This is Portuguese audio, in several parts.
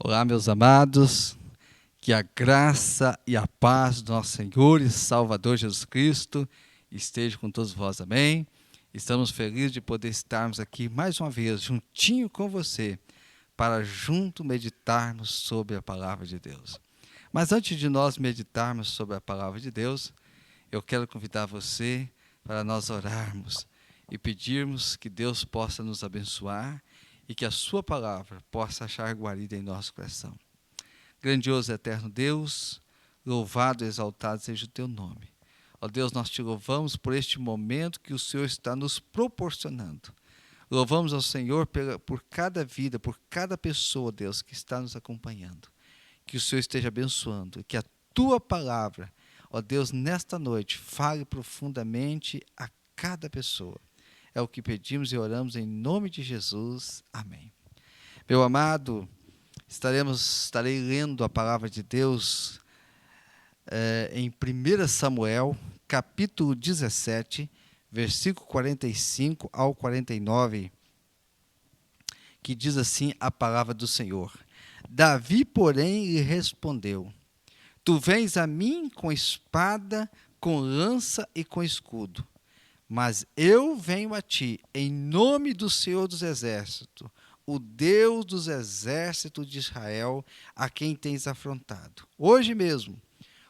Olá, meus amados, que a graça e a paz do nosso Senhor e Salvador Jesus Cristo esteja com todos vós, amém? Estamos felizes de poder estarmos aqui mais uma vez, juntinho com você, para junto meditarmos sobre a Palavra de Deus. Mas antes de nós meditarmos sobre a Palavra de Deus, eu quero convidar você para nós orarmos e pedirmos que Deus possa nos abençoar e que a sua palavra possa achar guarida em nosso coração. Grandioso e eterno Deus, louvado e exaltado seja o teu nome. Ó Deus, nós te louvamos por este momento que o Senhor está nos proporcionando. Louvamos ao Senhor por cada vida, por cada pessoa, Deus, que está nos acompanhando. Que o Senhor esteja abençoando e que a tua palavra, ó Deus, nesta noite, fale profundamente a cada pessoa. É o que pedimos e oramos em nome de Jesus. Amém. Meu amado, estarei lendo a palavra de Deus em 1 Samuel, capítulo 17, versículo 45 ao 49, que diz assim a palavra do Senhor. Davi, porém, lhe respondeu: Tu vens a mim com espada, com lança e com escudo. Mas eu venho a ti em nome do Senhor dos Exércitos, o Deus dos exércitos de Israel, a quem tens afrontado. Hoje mesmo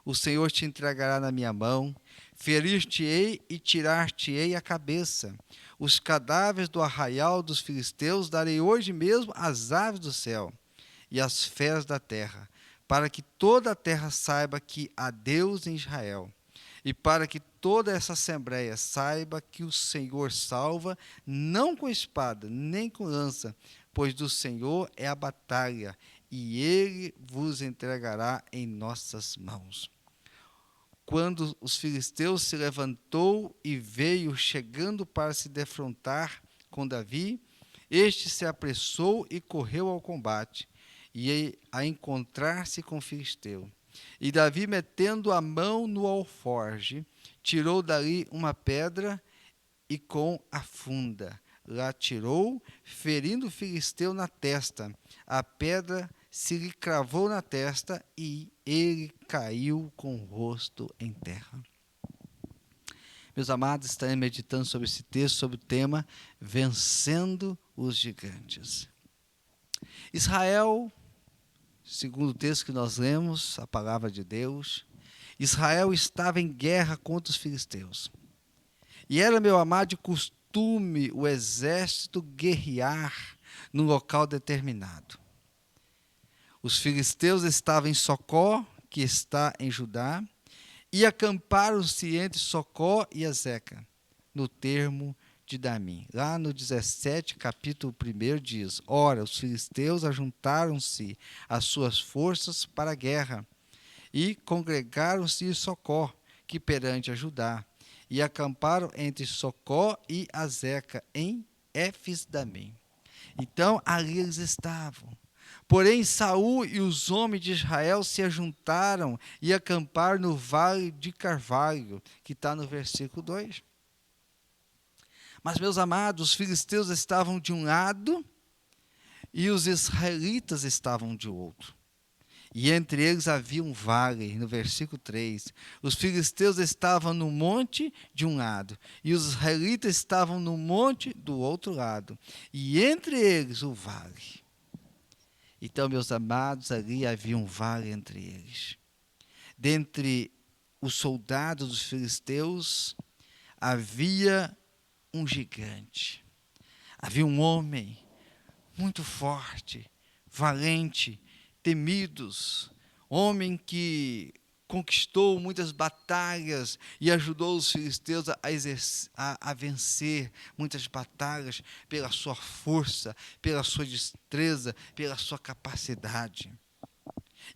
o Senhor te entregará na minha mão, ferir-te-ei e tirar-te-ei a cabeça. Os cadáveres do arraial dos filisteus darei hoje mesmo às aves do céu e às feras da terra, para que toda a terra saiba que há Deus em Israel. E para que toda essa assembleia saiba que o Senhor salva, não com espada, nem com lança, pois do Senhor é a batalha, e Ele vos entregará em nossas mãos. Quando os filisteus se levantou e veio chegando para se defrontar com Davi, este se apressou e correu ao combate, e a encontrar-se com o filisteu. E Davi, metendo a mão no alforje, tirou dali uma pedra e com a funda lá tirou, ferindo o filisteu na testa. A pedra se lhe cravou na testa e ele caiu com o rosto em terra. Meus amados, estarei meditando sobre esse texto, sobre o tema Vencendo os Gigantes. Israel, segundo o texto que nós lemos, a palavra de Deus, Israel estava em guerra contra os filisteus. E era, meu amado, de costume o exército guerrear num local determinado. Os filisteus estavam em Socó, que está em Judá, e acamparam-se entre Socó e Azeca, no termo de Damim. Lá no 17, capítulo 1, diz: Ora, os filisteus ajuntaram-se às suas forças para a guerra, e congregaram-se em Socó, que perante a Judá, e acamparam entre Socó e Azeca, em Éfes-Damim. Então, ali eles estavam. Porém, Saul e os homens de Israel se ajuntaram e acamparam no vale de Carvalho, que está no versículo 2. Mas, meus amados, os filisteus estavam de um lado e os israelitas estavam de outro. E entre eles havia um vale, no versículo 3. Os filisteus estavam no monte de um lado, e os israelitas estavam no monte do outro lado. E entre eles o vale. Então, meus amados, ali havia um vale entre eles. Dentre os soldados dos filisteus, havia um gigante. Havia um homem muito forte, valente, temidos, homem que conquistou muitas batalhas e ajudou os filisteus a vencer muitas batalhas pela sua força, pela sua destreza, pela sua capacidade.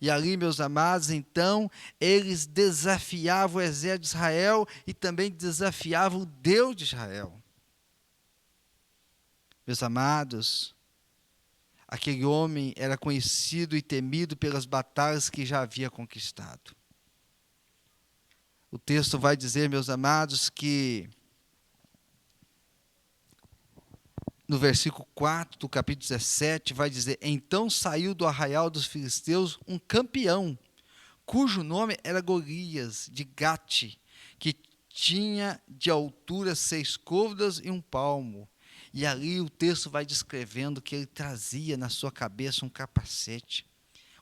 E ali, meus amados, então, eles desafiavam o exército de Israel e também desafiavam o Deus de Israel. Meus amados, aquele homem era conhecido e temido pelas batalhas que já havia conquistado. O texto vai dizer, meus amados, que no versículo 4 do capítulo 17, vai dizer: Então saiu do arraial dos filisteus um campeão, cujo nome era Golias, de Gate, que tinha de altura 6 côvados e 1 palmo. E ali o texto vai descrevendo que ele trazia na sua cabeça um capacete,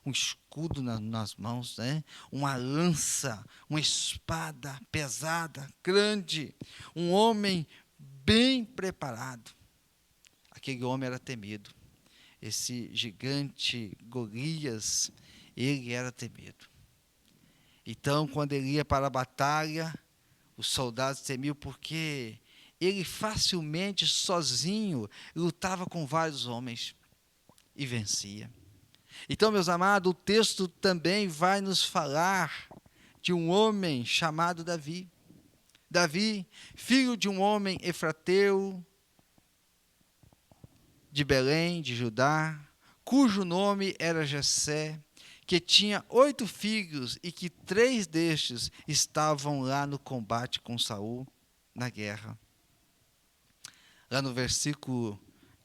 um escudo nas mãos, né? Uma lança, uma espada pesada, grande, um homem bem preparado. Aquele homem era temido. Esse gigante Golias, ele era temido. Então, quando ele ia para a batalha, os soldados temiam porque ele facilmente, sozinho, lutava com vários homens e vencia. Então, meus amados, o texto também vai nos falar de um homem chamado Davi. Davi, filho de um homem efrateu, de Belém, de Judá, cujo nome era Jessé, que tinha 8 filhos e que 3 destes estavam lá no combate com Saul, na guerra. Lá no versículo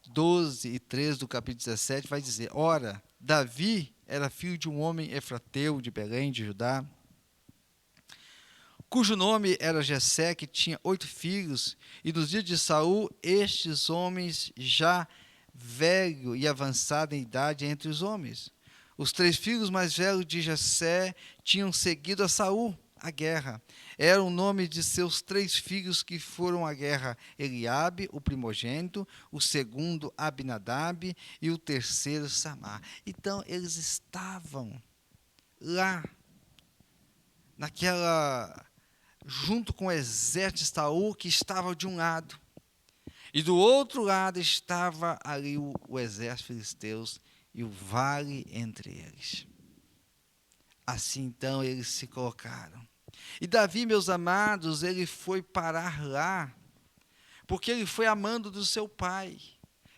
12 e 13 do capítulo 17 vai dizer: Ora, Davi era filho de um homem efrateu de Belém, de Judá, cujo nome era Jessé, que tinha 8 filhos, e nos dias de Saul, estes homens já velho e avançado em idade entre os homens. Os 3 filhos mais velhos de Jessé tinham seguido a Saul à guerra. Era o nome de seus 3 filhos que foram à guerra: Eliabe, o primogênito, o segundo Abinadab e o terceiro Samar. Então eles estavam lá, junto com o exército de Saul, que estava de um lado. E do outro lado estava ali o exército filisteus e o vale entre eles. Assim então eles se colocaram. E Davi, meus amados, ele foi parar lá, porque ele foi amando do seu pai,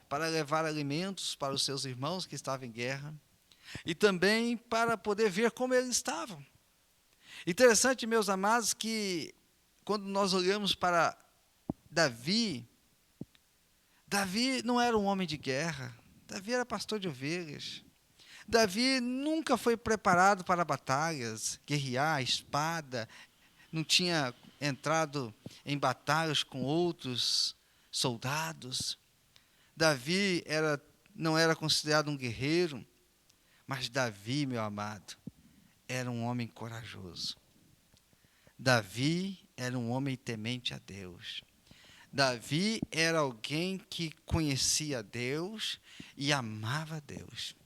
para levar alimentos para os seus irmãos que estavam em guerra, e também para poder ver como eles estavam. Interessante, meus amados, que quando nós olhamos para Davi, Davi não era um homem de guerra, Davi era pastor de ovelhas. Davi nunca foi preparado para batalhas, guerrear, espada, não tinha entrado em batalhas com outros soldados. Davi não era considerado um guerreiro, mas Davi, meu amado, era um homem corajoso. Davi era um homem temente a Deus. Davi era alguém que conhecia Deus e amava Deus.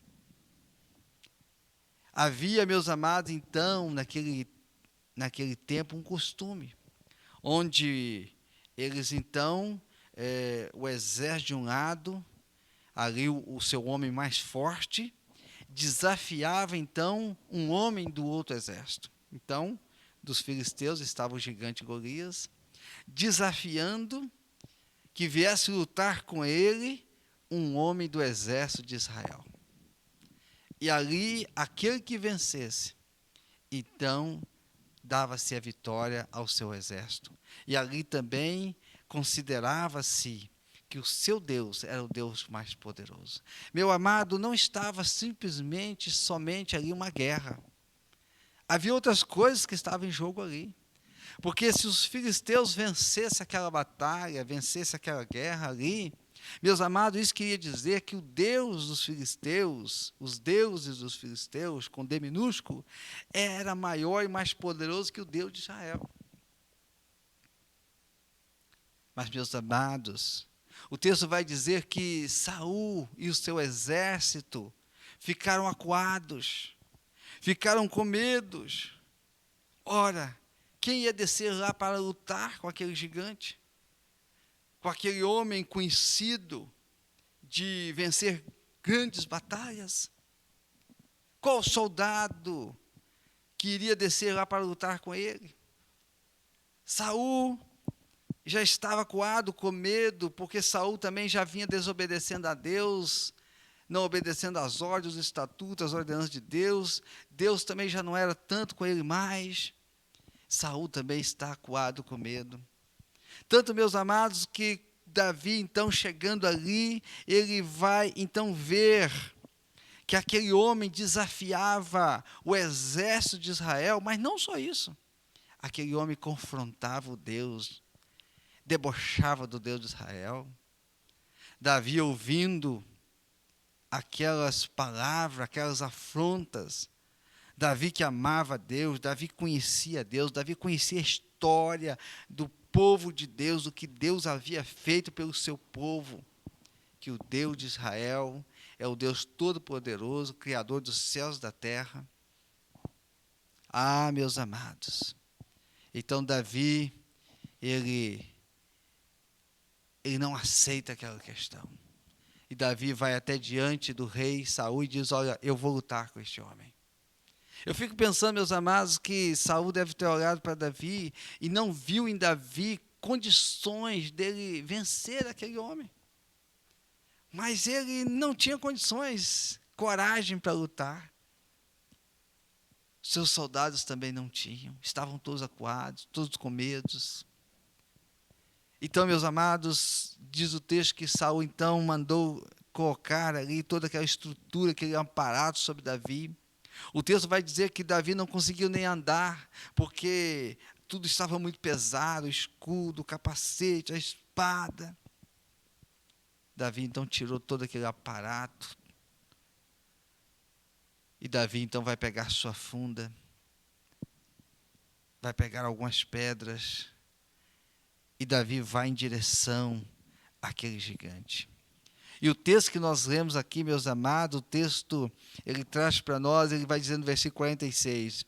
Havia, meus amados, então, naquele tempo, um costume, onde eles, então, o exército de um lado, ali o seu homem mais forte, desafiava, então, um homem do outro exército. Então, dos filisteus estava o gigante Golias, desafiando que viesse lutar com ele um homem do exército de Israel. E ali, aquele que vencesse, então, dava-se a vitória ao seu exército. E ali também considerava-se que o seu Deus era o Deus mais poderoso. Meu amado, não estava simplesmente, somente ali uma guerra. Havia outras coisas que estavam em jogo ali. Porque se os filisteus vencessem aquela batalha, vencessem aquela guerra ali, meus amados, isso queria dizer que o Deus dos filisteus, os deuses dos filisteus, com D minúsculo, era maior e mais poderoso que o Deus de Israel. Mas, meus amados, o texto vai dizer que Saul e o seu exército ficaram acuados, ficaram com medos. Ora, quem ia descer lá para lutar com aquele gigante? Com aquele homem conhecido de vencer grandes batalhas? Qual soldado que iria descer lá para lutar com ele? Saul já estava acuado, com medo, porque Saul também já vinha desobedecendo a Deus, não obedecendo às ordens, os estatutos, as ordenanças de Deus. Deus também já não era tanto com ele mais. Saul também está acuado, com medo. Tanto, meus amados, que Davi, então, chegando ali, ele vai, então, ver que aquele homem desafiava o exército de Israel, mas não só isso. Aquele homem confrontava o Deus, debochava do Deus de Israel. Davi, ouvindo aquelas palavras, aquelas afrontas, Davi que amava Deus, Davi conhecia Deus, Davi conhecia a história do povo de Deus, o que Deus havia feito pelo seu povo, que o Deus de Israel é o Deus Todo-Poderoso, Criador dos céus e da terra. Ah, meus amados, então Davi, ele não aceita aquela questão. E Davi vai até diante do rei Saul e diz: olha, eu vou lutar com este homem. Eu fico pensando, meus amados, que Saul deve ter olhado para Davi e não viu em Davi condições dele vencer aquele homem. Mas ele não tinha condições, coragem para lutar. Seus soldados também não tinham, estavam todos acuados, todos com medos. Então, meus amados, diz o texto que Saul então mandou colocar ali toda aquela estrutura, aquele aparato sobre Davi. O texto vai dizer que Davi não conseguiu nem andar, porque tudo estava muito pesado, o escudo, o capacete, a espada. Davi então tirou todo aquele aparato. E Davi então vai pegar sua funda, vai pegar algumas pedras, e Davi vai em direção àquele gigante. E o texto que nós lemos aqui, meus amados, o texto, ele traz para nós, ele vai dizendo no versículo 46,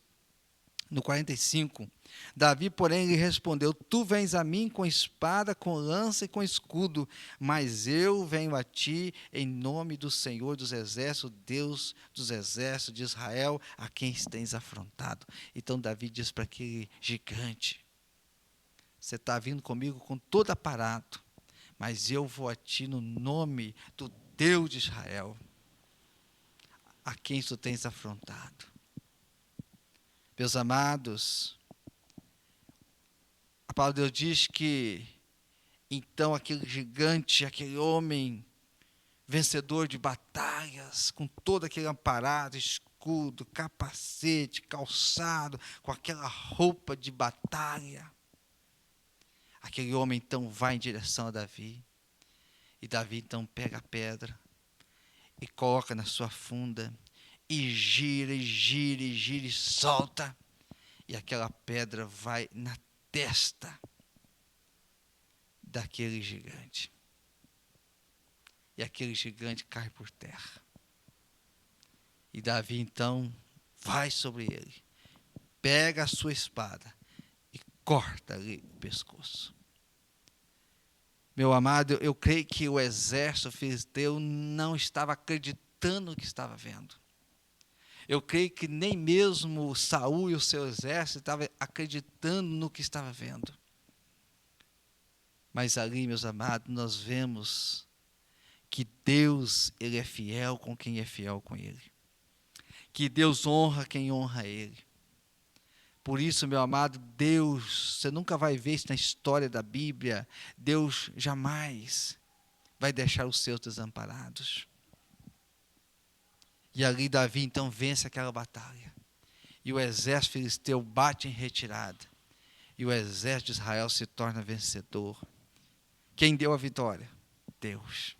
no 45, Davi, porém, lhe respondeu: tu vens a mim com espada, com lança e com escudo, mas eu venho a ti em nome do Senhor dos exércitos, Deus dos exércitos de Israel, a quem tens afrontado. Então Davi diz para aquele gigante: você está vindo comigo com todo aparato, mas eu vou a ti no nome do Deus de Israel, a quem tu tens afrontado. Meus amados, a palavra de Deus diz que então aquele gigante, aquele homem vencedor de batalhas, com todo aquele aparato, escudo, capacete, calçado, com aquela roupa de batalha, aquele homem então vai em direção a Davi. E Davi então pega a pedra e coloca na sua funda, e gira, e gira, e gira, e solta. E aquela pedra vai na testa daquele gigante. E aquele gigante cai por terra. E Davi então vai sobre ele, pega a sua espada e corta-lhe o pescoço. Meu amado, eu creio que o exército filisteu não estava acreditando no que estava vendo. Eu creio que nem mesmo Saul e o seu exército estavam acreditando no que estava vendo. Mas ali, meus amados, nós vemos que Deus, Ele é fiel com quem é fiel com Ele. Que Deus honra quem honra Ele. Por isso, meu amado, Deus, você nunca vai ver isso na história da Bíblia, Deus jamais vai deixar os seus desamparados. E ali Davi então vence aquela batalha. E o exército filisteu bate em retirada. E o exército de Israel se torna vencedor. Quem deu a vitória? Deus.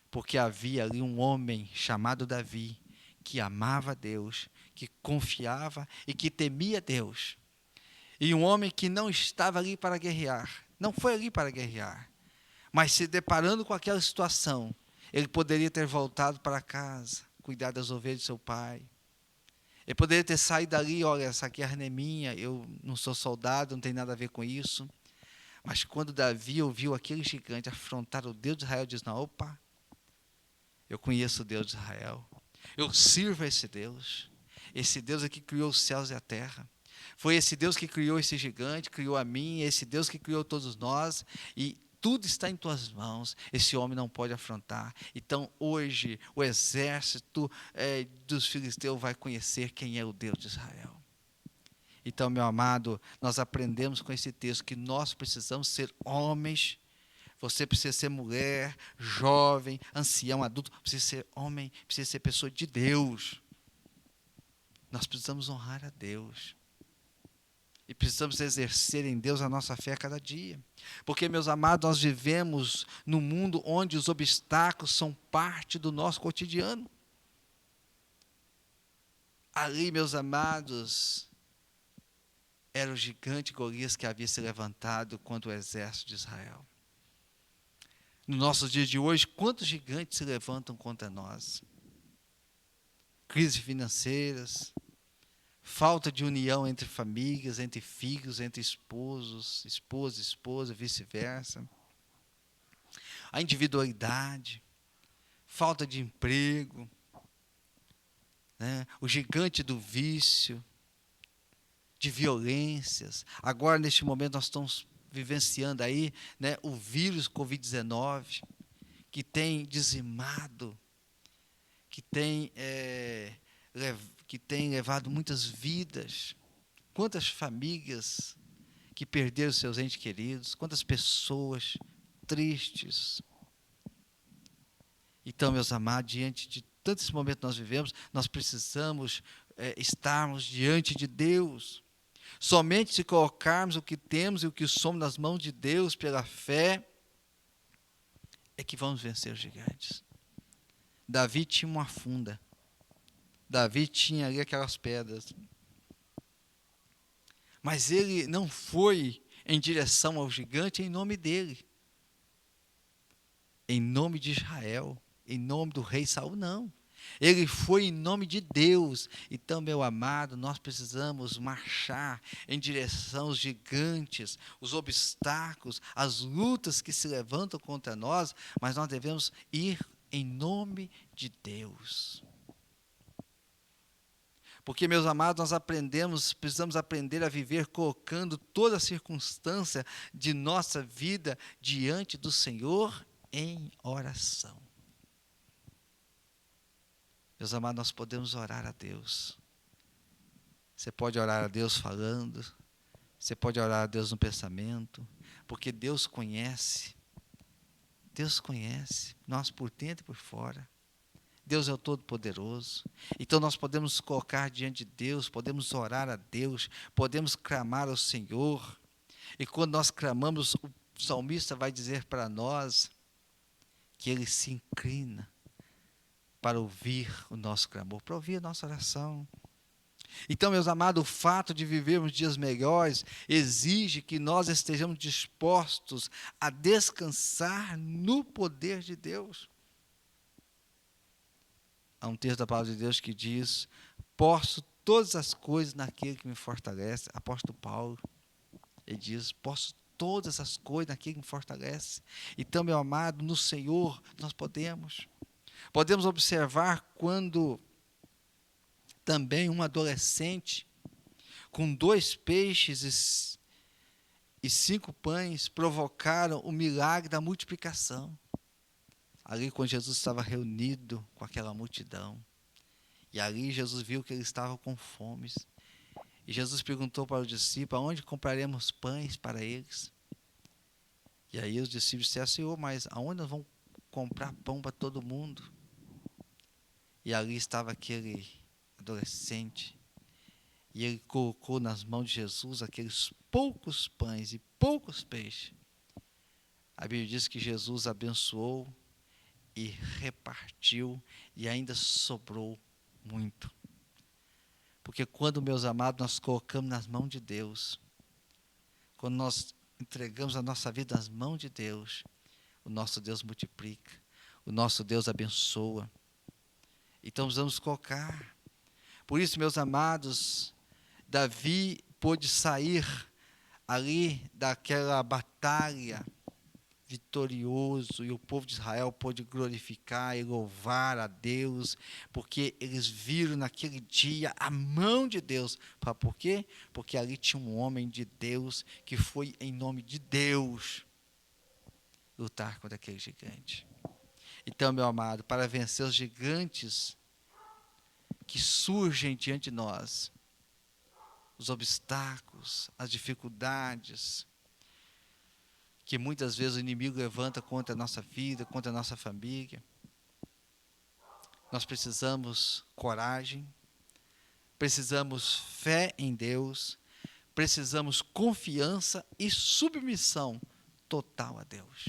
Porque havia ali um homem chamado Davi, que amava Deus, que confiava e que temia Deus. E um homem que não estava ali para guerrear, não foi ali para guerrear, mas se deparando com aquela situação, ele poderia ter voltado para casa, cuidar das ovelhas de seu pai. Ele poderia ter saído dali: olha, essa aqui é a arma é minha, eu não sou soldado, não tem nada a ver com isso. Mas quando Davi ouviu aquele gigante afrontar o Deus de Israel, diz: não, opa, eu conheço o Deus de Israel, eu sirvo a esse Deus aqui criou os céus e a terra. Foi esse Deus que criou esse gigante, criou a mim, esse Deus que criou todos nós, e tudo está em tuas mãos, esse homem não pode afrontar. Então hoje o exército dos filisteus vai conhecer quem é o Deus de Israel. Então, meu amado, nós aprendemos com esse texto que nós precisamos ser homens Você precisa ser mulher, jovem, ancião, adulto, precisa ser homem, precisa ser pessoa de Deus. Nós precisamos honrar a Deus. E precisamos exercer em Deus a nossa fé a cada dia. Porque, meus amados, nós vivemos num mundo onde os obstáculos são parte do nosso cotidiano. Ali, meus amados, era o gigante Golias que havia se levantado contra o exército de Israel. Nos nossos dias de hoje, quantos gigantes se levantam contra nós? Crises financeiras, falta de união entre famílias, entre filhos, entre esposos, esposa, vice-versa. A individualidade, falta de emprego, né? O gigante do vício, de violências. Agora, neste momento, nós estamos vivenciando aí, né, o vírus Covid-19, que tem dizimado, que tem levado muitas vidas. Quantas famílias que perderam seus entes queridos, quantas pessoas tristes. Então, meus amados, diante de tantos momentos que nós vivemos, nós precisamos estarmos diante de Deus. Somente se colocarmos o que temos e o que somos nas mãos de Deus pela fé, é que vamos vencer os gigantes. Davi tinha uma funda. Davi tinha ali aquelas pedras. Mas ele não foi em direção ao gigante em nome dele. Em nome de Israel. Em nome do rei Saul, não. Ele foi em nome de Deus. Então, meu amado, nós precisamos marchar em direção aos gigantes, os obstáculos, as lutas que se levantam contra nós, mas nós devemos ir em nome de Deus. Porque, meus amados, nós precisamos aprender a viver colocando toda a circunstância de nossa vida diante do Senhor em oração. Meus amados, nós podemos orar a Deus. Você pode orar a Deus falando, você pode orar a Deus no pensamento, porque Deus conhece nós por dentro e por fora. Deus é o Todo-Poderoso. Então nós podemos colocar diante de Deus, podemos orar a Deus, podemos clamar ao Senhor. E quando nós clamamos, o salmista vai dizer para nós que ele se inclina para ouvir o nosso clamor, para ouvir a nossa oração. Então, meus amados, o fato de vivermos dias melhores exige que nós estejamos dispostos a descansar no poder de Deus. Há um texto da palavra de Deus que diz: posso todas as coisas naquele que me fortalece. Apóstolo Paulo, ele diz: posso todas as coisas naquele que me fortalece. Então, meu amado, no Senhor nós podemos observar quando também um adolescente com 2 peixes e 5 pães provocaram o milagre da multiplicação. Ali, quando Jesus estava reunido com aquela multidão, e ali Jesus viu que eles estavam com fome, e Jesus perguntou para os discípulos: aonde compraremos pães para eles? E aí os discípulos disseram: Senhor, mas aonde nós vamos comprar pão para todo mundo? E ali estava aquele adolescente, e ele colocou nas mãos de Jesus aqueles poucos pães e poucos peixes. A Bíblia diz que Jesus abençoou e repartiu, e ainda sobrou muito. Porque quando, meus amados, nós colocamos nas mãos de Deus, quando nós entregamos a nossa vida nas mãos de Deus, o nosso Deus multiplica, o nosso Deus abençoa. Então precisamos colocar. Por isso, meus amados, Davi pôde sair ali daquela batalha vitorioso, e o povo de Israel pôde glorificar e louvar a Deus, porque eles viram naquele dia a mão de Deus. Por quê? Porque ali tinha um homem de Deus que foi em nome de Deus lutar contra aquele gigante. Então, meu amado, para vencer os gigantes que surgem diante de nós, os obstáculos, as dificuldades, que muitas vezes o inimigo levanta contra a nossa vida, contra a nossa família. Nós precisamos coragem, precisamos fé em Deus, precisamos confiança e submissão total a Deus.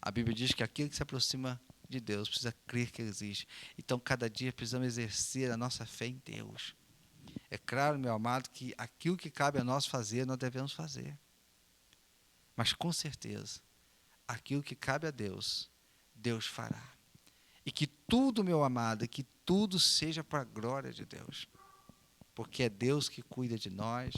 A Bíblia diz que aquele que se aproxima de Deus precisa crer que Ele existe. Então, cada dia precisamos exercer a nossa fé em Deus. É claro, meu amado, que aquilo que cabe a nós fazer, nós devemos fazer. Mas, com certeza, aquilo que cabe a Deus, Deus fará. E que tudo, meu amado, que tudo seja para a glória de Deus. Porque é Deus que cuida de nós,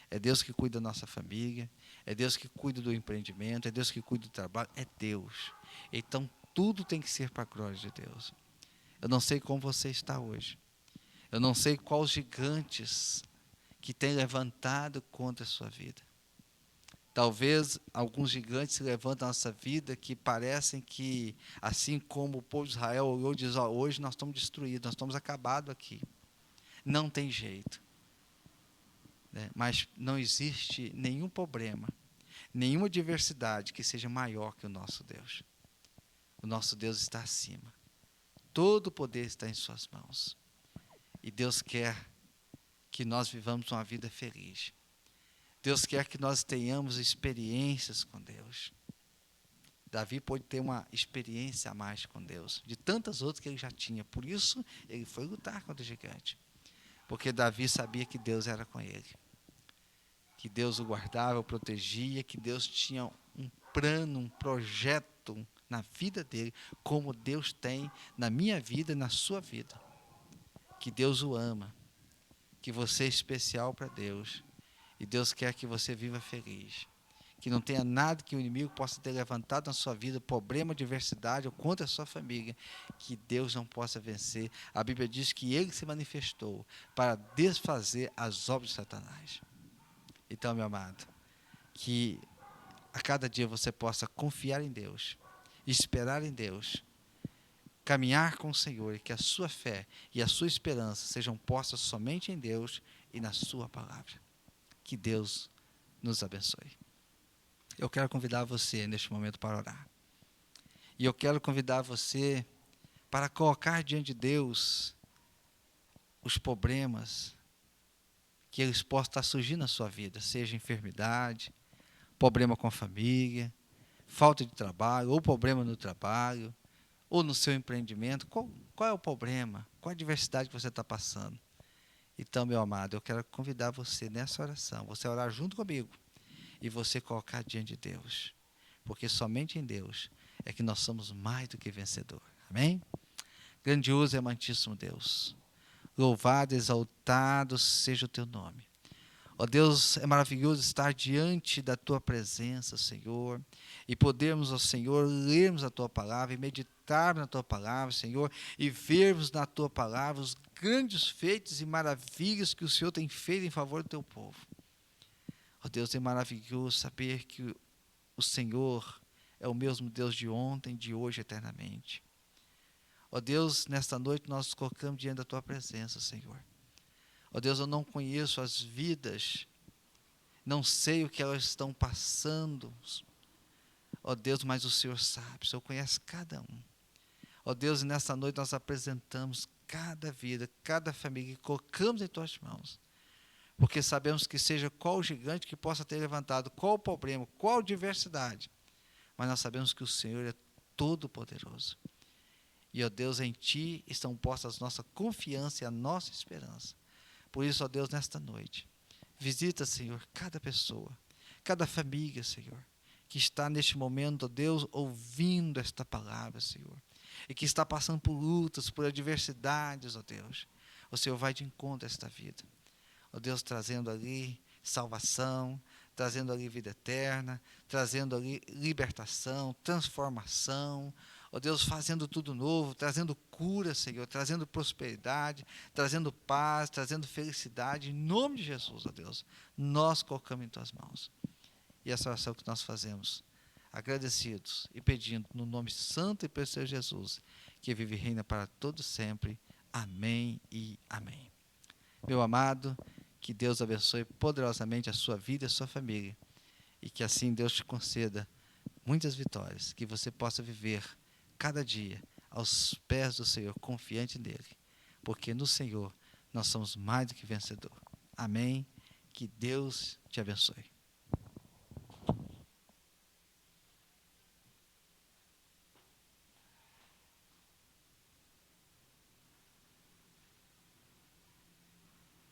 é Deus que cuida da nossa família, é Deus que cuida do empreendimento, é Deus que cuida do trabalho, é Deus. Então, tudo tem que ser para a glória de Deus. Eu não sei como você está hoje. Eu não sei quais gigantes que tem levantado contra a sua vida. Talvez alguns gigantes se levantam na nossa vida que parecem que, assim como o povo de Israel olhou e diz, hoje nós estamos destruídos, nós estamos acabados aqui. Não tem jeito. Mas não existe nenhum problema, nenhuma adversidade que seja maior que o nosso Deus. O nosso Deus está acima. Todo o poder está em suas mãos. E Deus quer que nós vivamos uma vida feliz. Deus quer que nós tenhamos experiências com Deus. Davi pôde ter uma experiência a mais com Deus, de tantas outras que ele já tinha. Por isso, ele foi lutar contra o gigante. Porque Davi sabia que Deus era com ele. Que Deus o guardava, o protegia, que Deus tinha um plano, um projeto na vida dele, como Deus tem na minha vida e na sua vida. Que Deus o ama, que você é especial para Deus, e Deus quer que você viva feliz. Que não tenha nada que o inimigo possa ter levantado na sua vida, problema, adversidade ou contra a sua família, que Deus não possa vencer. A Bíblia diz que Ele se manifestou para desfazer as obras de Satanás. Então, meu amado, que a cada dia você possa confiar em Deus, esperar em Deus, caminhar com o Senhor, e que a sua fé e a sua esperança sejam postas somente em Deus e na sua palavra. Que Deus nos abençoe. Eu quero convidar você neste momento para orar. E eu quero convidar você para colocar diante de Deus os problemas que eles possam estar surgindo na sua vida, seja enfermidade, problema com a família, falta de trabalho, ou problema no trabalho, ou no seu empreendimento. Qual é o problema? Qual a adversidade que você está passando? Então, meu amado, eu quero convidar você nessa oração, você orar junto comigo, e você colocar diante de Deus. Porque somente em Deus é que nós somos mais do que vencedores. Amém? Grandioso e amantíssimo Deus. Louvado, exaltado seja o teu nome. Ó Deus, é maravilhoso estar diante da tua presença, Senhor, e podermos, ó Senhor, lermos a tua palavra e meditarmos na tua palavra, Senhor, e vermos na tua palavra os grandes feitos e maravilhas que o Senhor tem feito em favor do teu povo. Ó Deus, é maravilhoso saber que o Senhor é o mesmo Deus de ontem, de hoje, eternamente. Ó Deus, nesta noite nós nos colocamos diante da tua presença, Senhor. Ó Deus, eu não conheço as vidas, não sei o que elas estão passando. Ó Deus, mas o Senhor sabe, o Senhor conhece cada um. Ó Deus, e nesta noite nós apresentamos cada vida, cada família e colocamos em tuas mãos. Porque sabemos que seja qual o gigante que possa ter levantado, qual o problema, qual a adversidade, mas nós sabemos que o Senhor é todo-poderoso. E, ó Deus, em Ti estão postas a nossa confiança e a nossa esperança. Por isso, ó Deus, nesta noite, visita, Senhor, cada pessoa, cada família, Senhor, que está neste momento, ó Deus, ouvindo esta palavra, Senhor, e que está passando por lutas, por adversidades, ó Deus. O Senhor vai de encontro a esta vida. Ó Deus, trazendo ali salvação, trazendo ali vida eterna, trazendo ali libertação, transformação. Ó Deus, fazendo tudo novo, trazendo cura, Senhor, trazendo prosperidade, trazendo paz, trazendo felicidade. Em nome de Jesus, ó Deus, nós colocamos em tuas mãos. E essa oração que nós fazemos, agradecidos e pedindo no nome santo e precioso de Jesus, que vive e reina para todos sempre. Amém e amém. Meu amado, que Deus abençoe poderosamente a sua vida e a sua família. e que assim Deus te conceda muitas vitórias, que você possa viver cada dia aos pés do Senhor, confiante nele, porque no Senhor nós somos mais do que vencedor. Amém? Que Deus te abençoe.